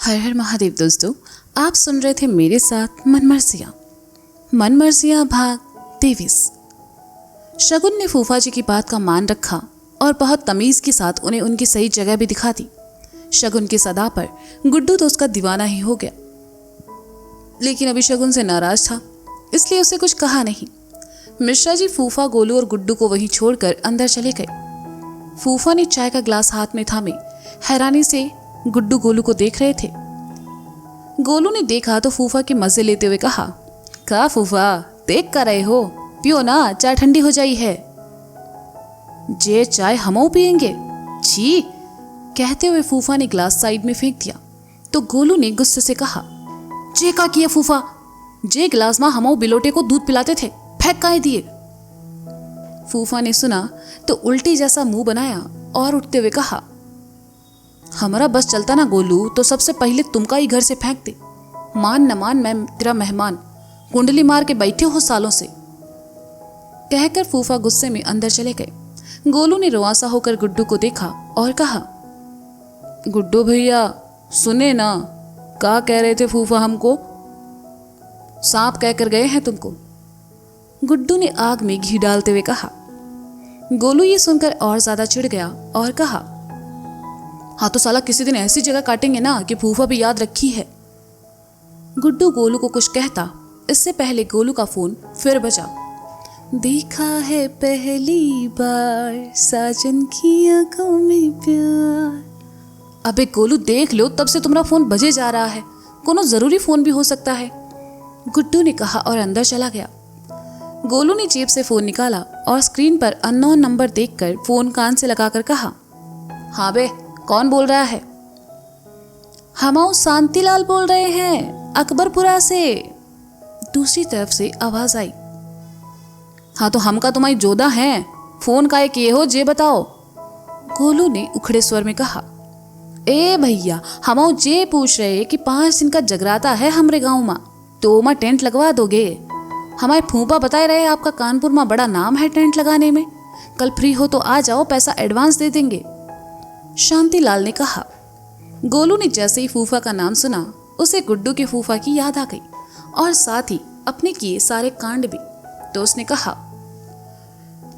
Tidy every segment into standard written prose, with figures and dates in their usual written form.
हर हर महादेव दोस्तों, आप सुन रहे थे मेरे साथ मनमर्जियाँ भाग 23। शगुन ने फूफा जी की बात का मान रखा और बहुत तमीज़ के साथ उन्हें उनकी सही जगह भी दिखा दी। शगुन की सदा पर गुड्डू तो उसका दीवाना ही हो गया, लेकिन अभी शगुन से नाराज था, इसलिए उसे कुछ कहा नहीं। मिश्रा जी फूफा, गोलू और गुड्डू को वहीं छोड़कर अंदर चले गए। फूफा ने चाय का ग्लास हाथ में थामे हैरानी से गुड्डू गोलू को देख रहे थे। गोलू ने देखा तो फूफा के मजे लेते हुए कहा, का फूफा देख कर रहे हो, पियो ना, चाय ठंडी हो जाई है। जे चाय हमो पियेंगे, छी। कहते हुए फूफा ने ग्लास साइड में फेंक दिया तो गोलू ने गुस्से से कहा, जे का किया फूफा, जे गिलास में हमो बिलोटे को दूध पिलाते थे, फेंक काहे दिए। फूफा ने सुना तो उल्टी जैसा मुंह बनाया और उठते हुए कहा, हमारा बस चलता ना गोलू तो सबसे पहले तुमका ही घर से फेंक दे। मान न मान, मैं तेरा मेहमान, कुंडली मार के बैठे हो सालों से। कहकर फूफा गुस्से में अंदर चले गए। गोलू ने रुआसा होकर गुड्डू को देखा और कहा, गुड्डू भैया सुने ना, क्या कह रहे थे फूफा हमको? सांप कहकर गए हैं तुमको। गुड्डू ने आग में घी डालते हुए कहा। गोलू ये सुनकर और ज्यादा चिढ़ गया और कहा, हाँ तो साला किसी दिन ऐसी जगह काटेंगे ना कि फूफा भी याद रखी है। गुड्डू गोलू को कुछ कहता, इससे पहले गोलू का फोन फिर बजा। देखा है पहली बार साजन की आंखों में प्यार। अबे गोलू देख लो, तब से तुम्हारा फोन बजे जा रहा है, कोनो जरूरी फोन भी हो सकता है, गुड्डू ने कहा और अंदर चला गया। गोलू ने जेब से फोन निकाला और स्क्रीन पर अननोन नंबर देखकर फोन कान से लगाकर कहा, हाँ बे, कौन बोल रहा है? हमाऊ शांतिलाल बोल रहे हैं, अकबरपुरा से। दूसरी तरफ से आवाज आई, हाँ तो हम का तुम्हारी जोधा हैं, फोन काहे किए हो जे बताओ। गोलू ने उखड़े स्वर में कहा, ए भैया, हमाऊ जे पूछ रहे कि 5 दिन का जगराता है हमरे गांव में, तो मा टेंट लगवा दोगे? हमारे फूफा बताए रहे आपका कानपुर में बड़ा नाम है टेंट लगाने में, कल फ्री हो तो आ जाओ, पैसा एडवांस दे देंगे, शांतिलाल ने कहा। गोलू ने जैसे ही फूफा का नाम सुना उसे गुड्डू के फूफा की याद आ गई और साथ ही अपने किए सारे कांड भी। तो उसने कहा,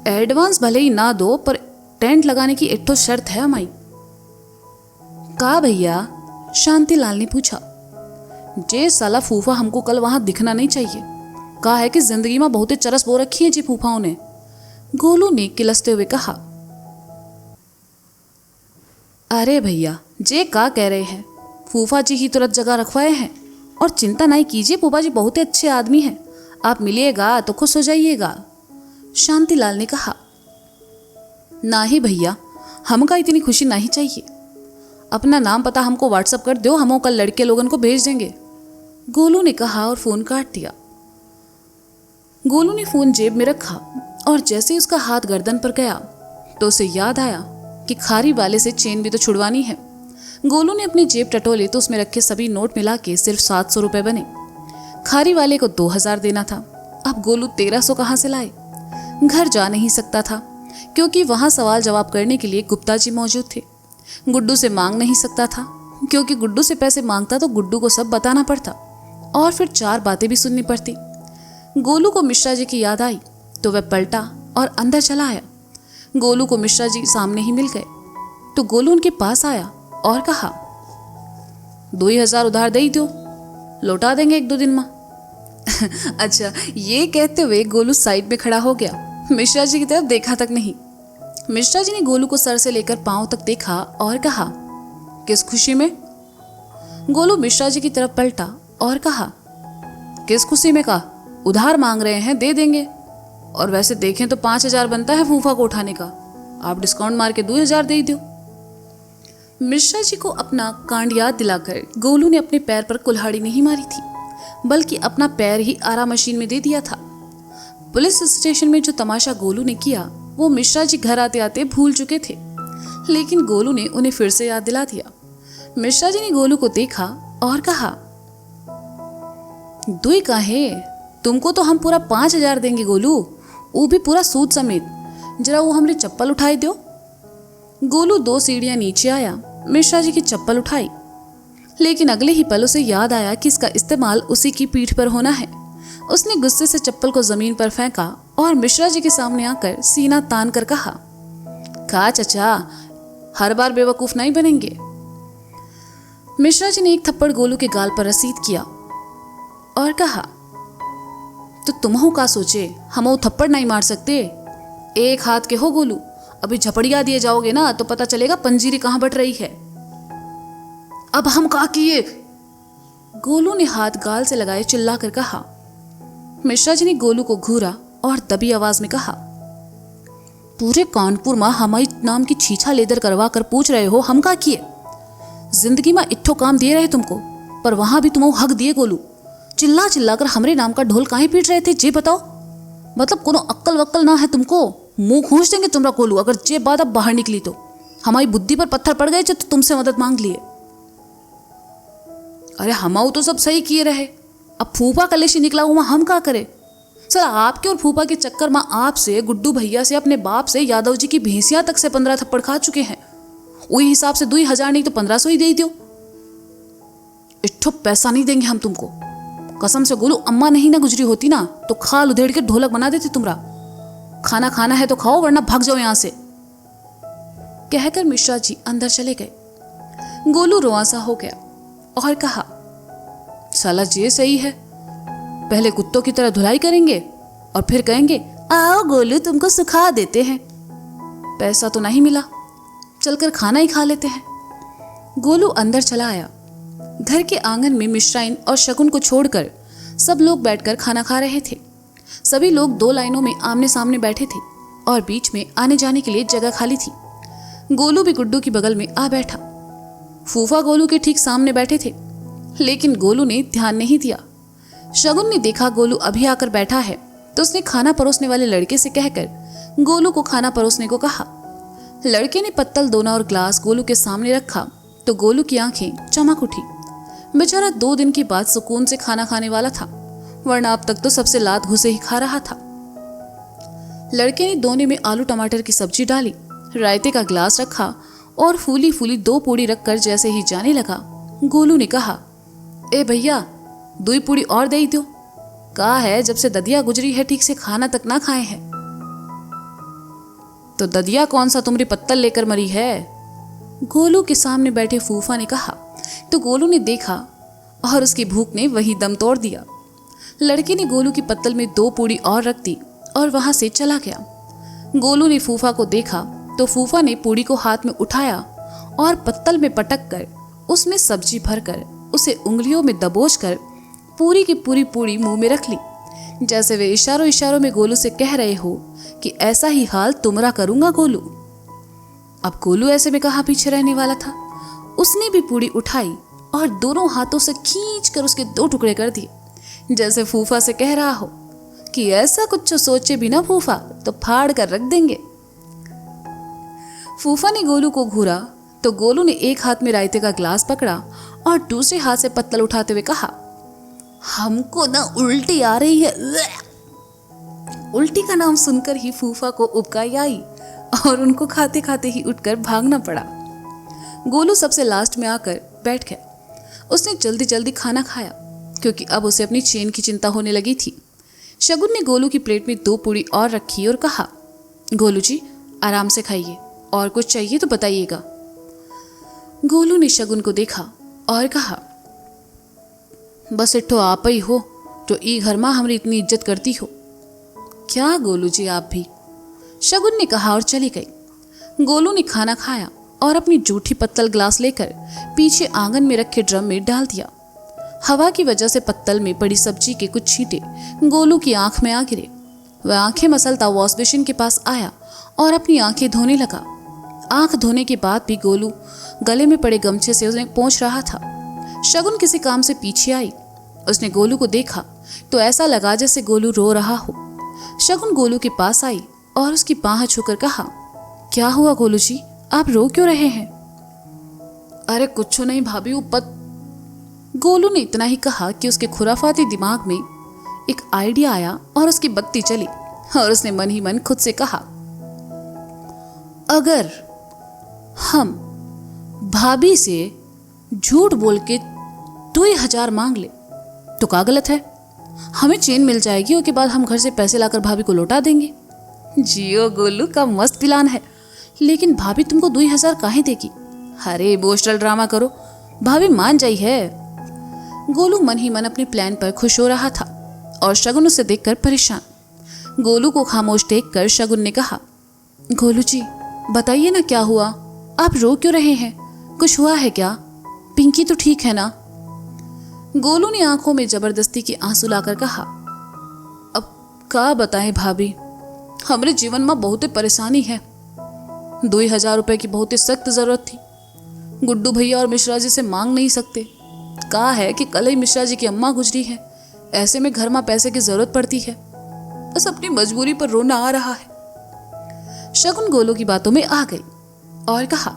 एडवांस भले ही ना दो, पर टेंट लगाने की एक तो शर्त है हमारी। का भैया? शांतिलाल ने पूछा। जे साला फूफा हमको कल वहां दिखना नहीं चाहिए, कहा है कि जिंदगी में बहुत चरस बो रखी है जी फूफाओं ने, गोलू ने किलसते हुए कहा। अरे भैया, जे का कह रहे हैं, फूफा जी ही तुरंत जगह रखवाए हैं, और चिंता नहीं कीजिए, फूफा जी बहुत ही अच्छे आदमी हैं, आप मिलिएगा तो खुश हो जाइएगा, शांतिलाल ने कहा। नहीं भैया, हमका इतनी खुशी नहीं चाहिए, अपना नाम पता हमको व्हाट्सएप कर दो, हम कल लड़के लोगन को भेज देंगे, गोलू ने कहा और फोन काट दिया। गोलू ने फोन जेब में रखा और जैसे ही उसका हाथ गर्दन पर गया तो उसे याद आया कि खारी वाले से चेन भी तो छुड़वानी है। गोलू ने अपनी जेब टटोली तो उसमें रखे सभी नोट मिला के सिर्फ 700 रुपए बने। खारी वाले को 2000 देना था। अब गोलू 1300 कहाँ से लाए? घर जा नहीं सकता था क्योंकि वहां सवाल जवाब करने के लिए गुप्ता जी मौजूद थे। गुड्डू से मांग नहीं सकता था क्योंकि गुड्डू से पैसे मांगता तो गुड्डू को सब बताना पड़ता और फिर 4 बातें भी सुननी पड़ती। गोलू को मिश्रा जी की याद आई तो वह पलटा और अंदर चला आया। गोलू को मिश्रा जी सामने ही मिल गए तो गोलू उनके पास आया और कहा, 2000 उधार दे दो, लौटा देंगे 1-2 दिन में। अच्छा, ये कहते हुए गोलू साइड में खड़ा हो गया, मिश्रा जी की तरफ देखा तक नहीं। मिश्रा जी ने गोलू को सर से लेकर पांव तक देखा और कहा, किस खुशी में? गोलू मिश्रा जी की तरफ पलटा और कहा, किस खुशी में का? उधार मांग रहे हैं, दे देंगे, और वैसे देखें तो 5000 बनता है फूफा को उठाने का, आप डिस्काउंट मार के 2000 दे दो। मिश्रा जी को अपना कांड याद दिलाकर गोलू ने अपने पैर पर कुल्हाड़ी नहीं मारी थी, बल्कि अपना पैर ही आरा मशीन में दे दिया था। पुलिस स्टेशन में जो तमाशा गोलू ने किया वो मिश्रा जी घर आते आते भूल चुके थे, लेकिन गोलू ने उन्हें फिर से याद दिला दिया। मिश्रा जी ने गोलू को देखा और कहा, दुई काहे, तुमको तो हम पूरा 5000 देंगे गोलू, वो भी पूरा सूद समेत, जरा वो हमरे चप्पल उठाई दो। गोलू 2 सीढ़ियां नीचे आया, मिश्रा जी की चप्पल उठाई, लेकिन अगले ही पल उसे याद आया कि इसका इस्तेमाल उसी की पीठ पर होना है। उसने गुस्से से चप्पल को जमीन पर फेंका और मिश्रा जी के सामने आकर सीना तान कर कहा, चचा, हर बार बेवकूफ नहीं बनेंगे। मिश्रा जी ने एक थप्पड़ गोलू के गाल पर रसीद किया और कहा, तो तुम का सोचे, हम थप्पड़ नहीं मार सकते। एक हाथ के हो गोलू, अभी झपड़िया दिए जाओगे ना तो पता चलेगा पंजीरी कहां बट रही है। अब हम का किए? गोलू ने हाथ गाल से लगाए चिल्लाकर कहा। मिश्रा जी ने गोलू को घूरा और दबी आवाज में कहा, पूरे कानपुर में हमारी नाम की छीछा लेदर करवा कर पूछ रहे हो हम का किए? जिंदगी में इट्ठो काम दिए रहे तुमको, पर वहां भी तुम हक दिए गोलू। चिल्ला चिल्ला कर हमरे नाम का ढोल काहे पीट रहे थे जे बताओ? मतलब कोनो अक्कल वक्कल ना है तुमको? मुंह खूंच देंगे तुम्हारा गोलू अगर जे बात अब बाहर निकली तो। हमारी बुद्धि पर पत्थर पड़ गए जो तो तुमसे मदद मांग लिए। अरे हमाऊ तो सब सही किए रहे, अब फूफा कलेशी निकला हुआ हम का करे? सर आपके और फूफा के चक्कर में आपसे, गुड्डू भैया से, अपने बाप से, यादव जी की भैंसिया तक से 15 थप्पड़ खा चुके हैं। वही हिसाब से 2000 नहीं तो 1500 ही दे दो। इट्ठो पैसा नहीं देंगे हम तुमको। कसम से गोलू, अम्मा नहीं ना गुजरी होती ना तो खाल उधेड़ के ढोलक बना देते तुमरा। खाना खाना है तो खाओ वरना भाग जाओ यहां से, कहकर मिश्रा जी अंदर चले गए। गोलू रुआंसा हो गया और कहा, साला ये सही है, पहले कुत्तों की तरह धुलाई करेंगे और फिर कहेंगे आओ गोलू तुमको सुखा देते हैं। पैसा तो नहीं मिला, चलकर खाना ही खा लेते हैं। गोलू अंदर चला आया। घर के आंगन में मिश्राइन और शगुन को छोड़कर सब लोग बैठकर खाना खा रहे थे। सभी लोग 2 लाइनों में आमने सामने बैठे थे और बीच में आने जाने के लिए जगह खाली थी। गोलू भी गुड्डू की बगल में आ बैठा। फूफा गोलू के ठीक सामने बैठे थे, लेकिन गोलू ने ध्यान नहीं दिया। शगुन ने देखा गोलू अभी आकर बैठा है तो उसने खाना परोसने वाले लड़के से कहकर गोलू को खाना परोसने को कहा। लड़के ने पत्तल, दोना और ग्लास गोलू के सामने रखा तो गोलू की आंखें चमक उठी। बेचारा 2 दिन के बाद सुकून से खाना खाने वाला था, वरना अब तक तो सबसे लात घुसे ही खा रहा था। लड़के ने दोने में आलू टमाटर की सब्जी डाली, रायते का ग्लास रखा और फूली फूली 2 पूड़ी रखकर जैसे ही जाने लगा, गोलू ने कहा, ए भैया 2 पूड़ी और दे दो। कहा है जब से ददिया गुजरी है ठीक से खाना तक ना खाए हैं। तो ददिया कौन सा तुम्हारी पत्तल लेकर मरी है? गोलू के सामने बैठे फूफा ने कहा तो गोलू ने देखा और उसकी भूख ने वही दम तोड़ दिया। लड़के ने गोलू की पत्तल में 2 पूड़ी और रख दी और वहां से चला गया। गोलू ने फूफा को देखा तो फूफा ने पूड़ी को हाथ में उठाया और पत्तल में पटक कर उसमें सब्जी भरकर उसे उंगलियों में दबोच कर पूरी की पूरी पूड़ी मुंह में रख ली, जैसे वे इशारों इशारों में गोलू से कह रहे हो कि ऐसा ही हाल तुमरा करूंगा गोलू। अब गोलू ऐसे में कहाँ पीछे रहने वाला था। उसने भी पूड़ी उठाई और दोनों हाथों से खींच कर उसके 2 टुकड़े कर दिए, जैसे फूफा से कह रहा हो कि ऐसा कुछ सोचे बिना फूफा तो फाड़ कर रख देंगे। फूफा ने गोलू को घूरा तो गोलू ने एक हाथ में रायते का ग्लास पकड़ा और दूसरे हाथ से पत्तल उठाते हुए कहा, हमको ना उल्टी आ रही है। उल्टी का नाम सुनकर ही फूफा को उबकाई आई और उनको खाते खाते ही उठकर भागना पड़ा। गोलू सबसे लास्ट में आकर बैठ गया। उसने जल्दी जल्दी खाना खाया क्योंकि अब उसे अपनी चेन की चिंता होने लगी थी। शगुन ने गोलू की प्लेट में 2 पूड़ी और रखी और कहा, गोलू जी आराम से खाइए, और कुछ चाहिए तो बताइएगा। गोलू ने शगुन को देखा और कहा, बस इट्ठो आप ही हो जो ई घर में हमारी इतनी इज्जत करती हो। क्या गोलू जी आप भी, शगुन ने कहा और चली गई। गोलू ने खाना खाया और अपनी जूठी पत्तल ग्लास लेकर पीछे आंगन में रखे ड्रम में डाल दिया। हवा की वजह से पत्तल में पड़ी सब्जी के कुछ छींटे गोलू की आंख में आ गिरे। वह आंखें मसलता वॉश बेसिन के पास आया और अपनी आंखें धोने लगा। आंख धोने के बाद भी गोलू गले में पड़े गमछे से उसे पोंछ रहा था। शगुन किसी काम से पीछे आई। उसने गोलू को देखा तो ऐसा लगा जैसे गोलू रो रहा हो। शगुन गोलू के पास आई और उसकी बाह छूकर कहा, क्या हुआ गोलू जी, आप रो क्यों रहे हैं? अरे कुछ नहीं भाभी, ऊपर। गोलू ने इतना ही कहा कि उसके खुराफाती दिमाग में एक आइडिया आया और उसकी बत्ती चली और उसने मन ही मन खुद से कहा, अगर हम भाभी से झूठ बोल के 2,000 मांग ले तो क्या गलत है? हमें चेन मिल जाएगी और के बाद हम घर से पैसे लाकर भाभी को लौटा देंगे। जियो गोलू का मस्त प्लान है, लेकिन भाभी तुमको 2,000 काहे देगी? अरे इमोशनल ड्रामा करो, भाभी मान जाई है। गोलू मन ही मन अपने प्लान पर खुश हो रहा था और शगुन उसे देखकर परेशान। गोलू को खामोश देखकर शगुन ने कहा, गोलू जी बताइए ना क्या हुआ, आप रो क्यों रहे हैं? कुछ हुआ है क्या? पिंकी तो ठीक है ना? गोलू ने आंखों में जबरदस्ती के आंसू लाकर कहा, अब क्या बताएं भाभी, हमारे जीवन में बहुत परेशानी है। 2,000 रुपए की बहुत सख्त जरूरत थी। गुड्डू भैया और मिश्रा जी से मांग नहीं सकते। कहा है कि कल ही मिश्रा जी की अम्मा गुजरी है, ऐसे में घर में पैसे की जरूरत पड़ती है। बस अपनी मजबूरी पर रोना आ रहा है। शगुन गोलू की बातों में आ गई और कहा,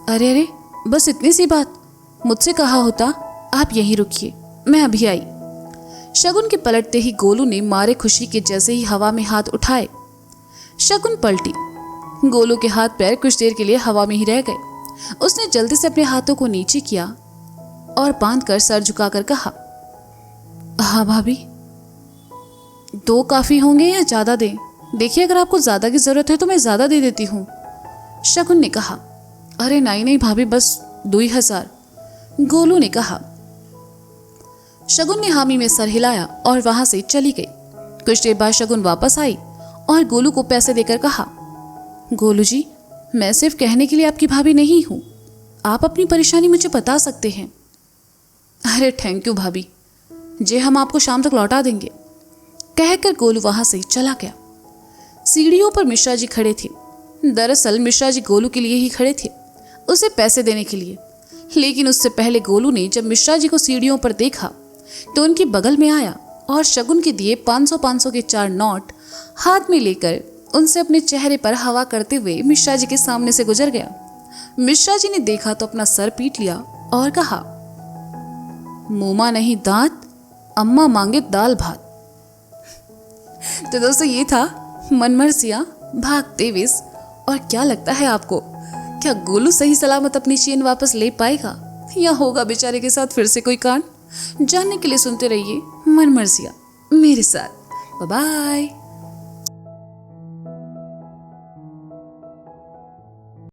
अरे अरे बस इतनी सी बात, मुझसे कहा होता आप यहीं रुकिए, मैं अभी आई। शगुन के पलटते ही गोलू ने मारे खुशी के जैसे ही हवा में हाथ उठाए। शगुन पलटी, गोलू के हाथ पैर कुछ देर के लिए हवा में ही रह गए। उसने जल्दी से अपने हाथों को नीचे किया और बांधकर सर झुकाकर कहा, हाँ भाभी, 2 काफी होंगे या ज्यादा दें? देखिए अगर आपको ज्यादा की जरूरत है तो मैं ज्यादा दे देती हूँ। शगुन ने कहा, अरे नहीं नहीं भाभी, बस 2,000। गोलू ने कहा। शगुन ने हामी में सर हिलाया और वहां से चली गई। कुछ देर बाद शगुन वापस आई और गोलू को पैसे देकर कहा, गोलू जी मैं सिर्फ कहने के लिए आपकी भाभी नहीं हूं, आप अपनी परेशानी मुझे बता सकते हैं। अरे थैंक यू भाभी, जे हम आपको शाम तक लौटा देंगे, कहकर गोलू वहां से चला गया। सीढ़ियों पर मिश्रा जी खड़े थे। दरअसल मिश्रा जी गोलू के लिए ही खड़े थे, उसे पैसे देने के लिए। लेकिन उससे पहले गोलू ने जब मिश्रा जी को सीढ़ियों पर देखा तो उनके बगल में आया और शगुन के दिए 500-500 के 4 नोट हाथ में लेकर उनसे अपने चेहरे पर हवा करते हुए मिश्रा जी के सामने से गुजर गया। मिश्रा जी ने देखा तो अपना सर पीट लिया और कहा, मुंह नहीं दांत, अम्मा मांगे दाल भात। तो दोस्तों ये था मनमर्जियां भाग 23। और क्या लगता है आपको, क्या गोलू सही सलामत अपनी चेन वापस ले पाएगा या होगा बेचारे के साथ फिर से कोई कांड? जानने के लिए सुनते रहिए मनमर्जियां मेरे साथ। Bye bye.